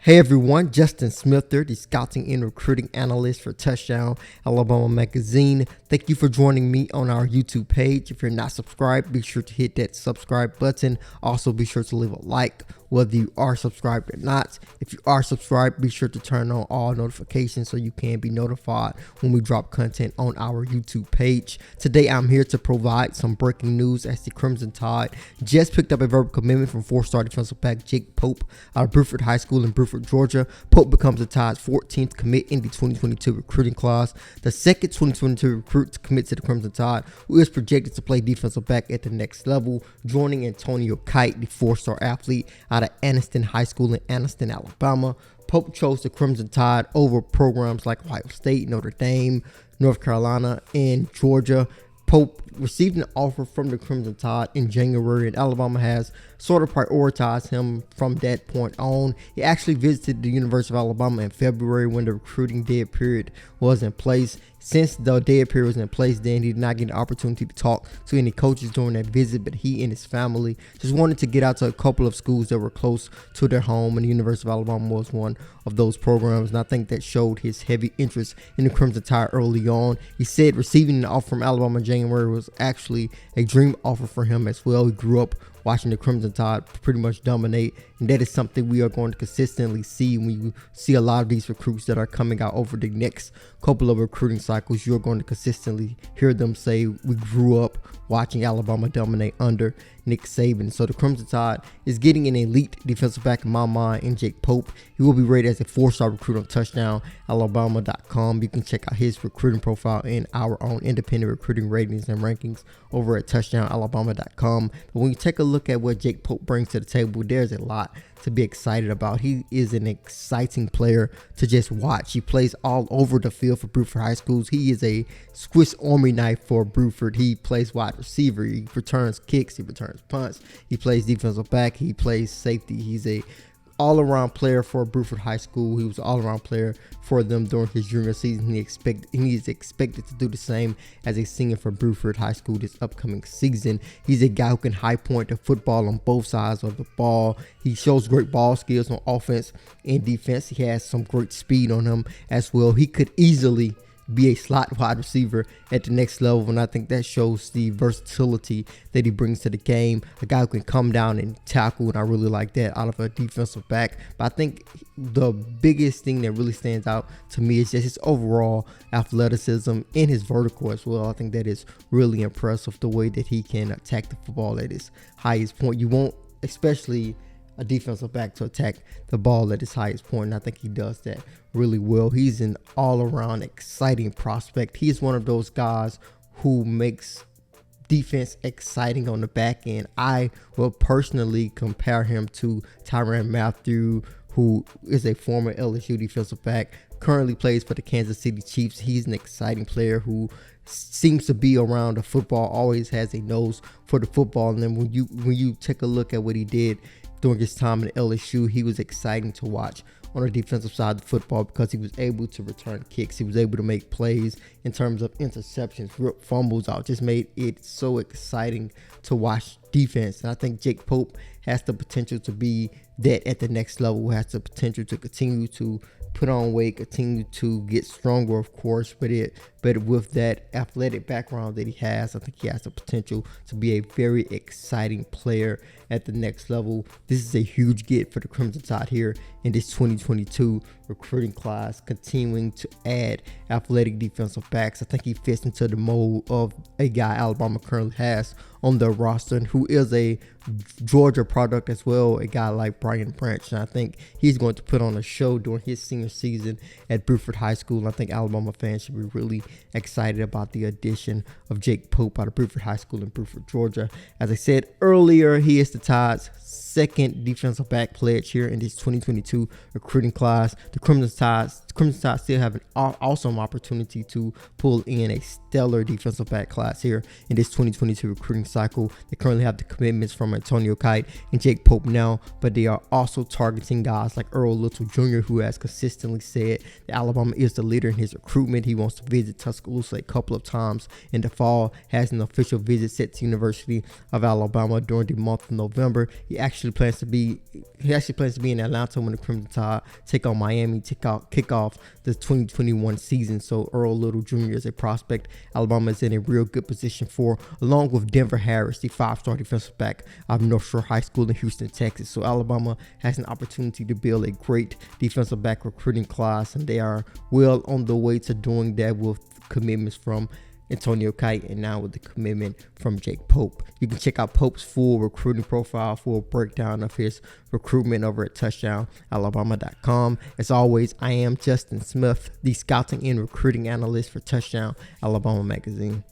Hey everyone, Justin Smith here, the scouting and recruiting analyst for Touchdown Alabama Magazine. Thank you for joining me on our YouTube page. If you're not subscribed, be sure to hit that subscribe button. Also, be sure to leave a like whether you are subscribed or not. If you are subscribed, be sure to turn on all notifications so you can be notified when we drop content on our YouTube page. Today, I'm here to provide some breaking news as the Crimson Tide just picked up a verbal commitment from four-star defensive back Jake Pope out of Bruford High School in Bruford, Georgia. Pope becomes the Tide's 14th commit in the 2022 recruiting class, the second 2022 recruit to commit to the Crimson Tide, who is projected to play defensive back at the next level, joining Antonio Kite, the four-star athlete out of Anniston High School in Anniston, Alabama. Pope chose the Crimson Tide over programs like Ohio State, Notre Dame, North Carolina, and Georgia. Pope received an offer from the Crimson Tide in January, and Alabama has sort of prioritized him from that point on. He actually visited the University of Alabama in February when the recruiting dead period was in place. Since the dead period was in place, then he did not get an opportunity to talk to any coaches during that visit, but he and his family just wanted to get out to a couple of schools that were close to their home, and the University of Alabama was one of those programs, and I think that showed his heavy interest in the Crimson Tide early on. He said receiving an offer from Alabama in January was actually a dream offer for him as well. He grew up watching the Crimson Tide pretty much dominate, and that is something we are going to consistently see when you see a lot of these recruits that are coming out over the next couple of recruiting cycles. You're going to consistently hear them say, we grew up watching Alabama dominate under Nick Saban. So the Crimson Tide is getting an elite defensive back in my mind in Jake Pope. He will be rated as a four-star recruit on touchdownalabama.com. You can check out his recruiting profile in our own independent recruiting ratings and rankings over at touchdownalabama.com. But when you take a look at what Jake Pope brings to the table, there's a lot to be excited about. He is an exciting player to just watch. He plays all over the field for Bruford High Schools. He is a Swiss Army knife for Bruford. He plays wide receiver. He returns kicks. He returns punts. He plays defensive back. He plays safety. He's a all-around player for Bruford High School. He was an all-around player for them during his junior season. He is expected to do the same as a senior for Bruford High School this upcoming season. He's a guy who can high point the football on both sides of the ball. He shows great ball skills on offense and defense. He has some great speed on him as well. He could easily be a slot wide receiver at the next level, and I think that shows the versatility that he brings to the game. A guy who can come down and tackle, and I really like that out of a defensive back. But I think the biggest thing that really stands out to me is just his overall athleticism and his vertical as well. I think that is really impressive, the way that he can attack the football at his highest point. You won't, especially a defensive back, to attack the ball at his highest point, and I think he does that really well. He's an all-around exciting prospect. He's one of those guys who makes defense exciting on the back end. I will personally compare him to Tyrann Mathieu, who is a former LSU defensive back, currently plays for the Kansas City Chiefs. He's an exciting player who seems to be around the football, always has a nose for the football. And then when you take a look at what he did during his time in LSU, he was exciting to watch on the defensive side of the football because he was able to return kicks. He was able to make plays in terms of interceptions, rip fumbles out. Just made it so exciting to watch defense. And I think Jake Pope has the potential to be that at the next level, has the potential to continue to put on weight, continue to get stronger, of course, but with that athletic background that he has, I think he has the potential to be a very exciting player at the next level. This is a huge get for the Crimson Tide here in this 2022 recruiting class, continuing to add athletic defensive backs. I think he fits into the mold of a guy Alabama currently has on their roster, and who is a Georgia product as well, a guy like Brian Branch. And I think he's going to put on a show during his senior season at Bruford High School. And I think Alabama fans should be really excited about the addition of Jake Pope out of Bruford High School in Bruford, Georgia. As I said earlier, he is the Tide's second defensive back pledge here in this 2022 recruiting class. The Crimson Tide still have an awesome opportunity to pull in a stellar defensive back class here in this 2022 recruiting cycle. They currently have the commitments from Antonio Kite and Jake Pope now, but they are also targeting guys like Earl Little Jr., who has consistently said that Alabama is the leader in his recruitment. He wants to visit Tuscaloosa a couple of times in the fall, has an official visit set to University of Alabama during the month of November. He actually actually plans to be in Atlanta when the Crimson Tide take on Miami to kick off the 2021 season. So Earl Little Jr. is a prospect Alabama is in a real good position for, along with Denver Harris, the 5-star defensive back of North Shore High School in Houston, Texas. So Alabama has an opportunity to build a great defensive back recruiting class, and they are well on the way to doing that with commitments from Antonio Kite and now with the commitment from Jake Pope. You can check out Pope's full recruiting profile for a breakdown of his recruitment over at touchdownalabama.com. As always, I am Justin Smith, the scouting and recruiting analyst for Touchdown Alabama magazine.